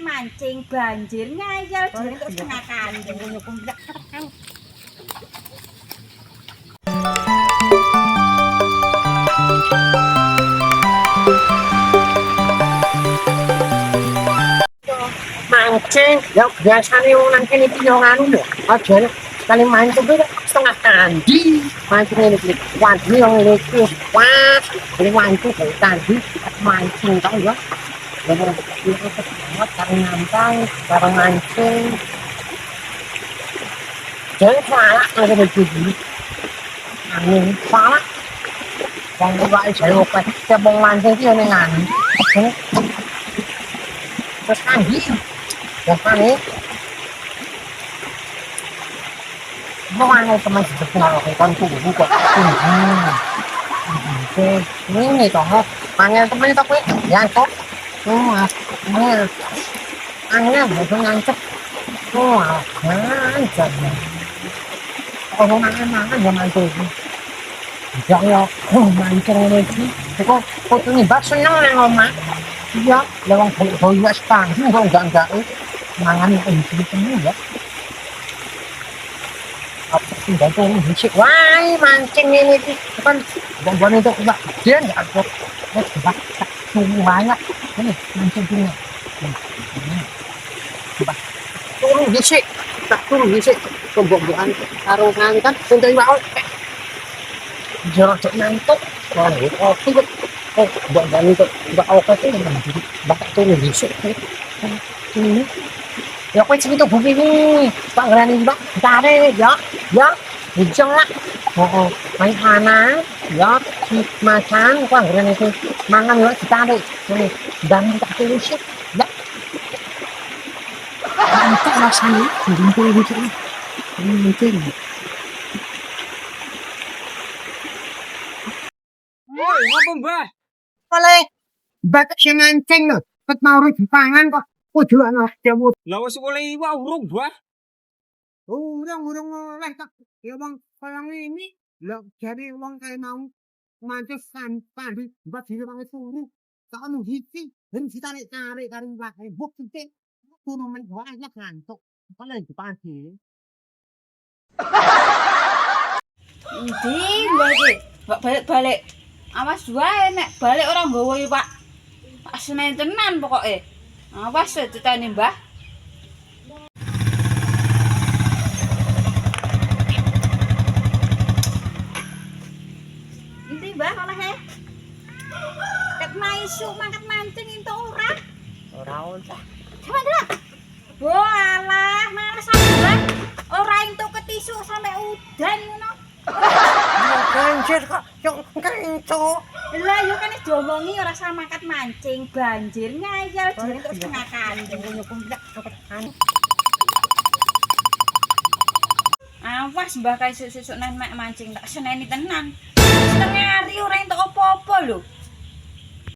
mancing banjir ngayal jare terus tengah kandung nyukung ndak kan. Mancing, ya biasanya wong nang kene iki yo nganu lho. Aja sekali mancing kuwi setengah kandi. Mancing ini iki wadi yo ngene iki. Wah, ini mancing kok kandi mancing tau ya. Lha iki banget karo nyampang, karo mancing. Jadi salah ada begini. Angin salah. Wong wae jare oke, kebong mancing iki yo ning anu. Terus kandi. Ya kan nih, mau aneh teman sebenarnya kan tuh buka ini toh, panggil teman itu ya kok, ini aneh bukan ngancep, ngancep, oh mangan ya mancing, jangan mancing lagi, kok ini bak seneng nih ngomong, iya, lewat boya stang, enggak. Mangan yang ini ya apa sih gantung musik wah mancing ini kan bukan itu enggak dia enggak kok tak banyak ini mancing punya coba turun musik tak turun musik kebobohan taruhan kan untuk iwak jorok ngantuk oke buat itu enggak oke sih bakal turun musik ini ya kowe sing itu bumi ini Pak Grani Mbak tare ya hijau lah main anak ya si macan Pak Grani itu mangan ya ditarik ini dan tak tulus ya mantap rasanya kumpul gitu ini mungkin Woi, apa mbah? oleh bakat si mancing loh ket mau dipangan kok kudu ana dewut Lah wis oleh iwak urung, Mbah. urung oleh tak ya bang kayak ini lah jadi wong kayak mau mancing pandi buat diri bang suruh tak anu hiti dan ditarik tarik kari buk titik turun men banyak ngantuk kalau lagi pagi Endi mbah iki? Mbak balik-balik. Awas wae nek balik ora nggawa iwak. Pak senen tenan pokoke. Awas ditani Mbah. Endi Mbah olehe? Ket maisu mangkat mancing entuk ora? ora usah Gimana? Walah, males Mbah. Ora entuk ketisu sampe udan ngono. banjir kok yang kencok Lah yo kan wis diomongi ora usah mangkat mancing banjir ngayal jare terus tengah kandung nyukung ndak Awas Mbah kae sesuk-sesuk nek mancing tak seneni tenan. Setengah hari ora entuk apa-apa lho.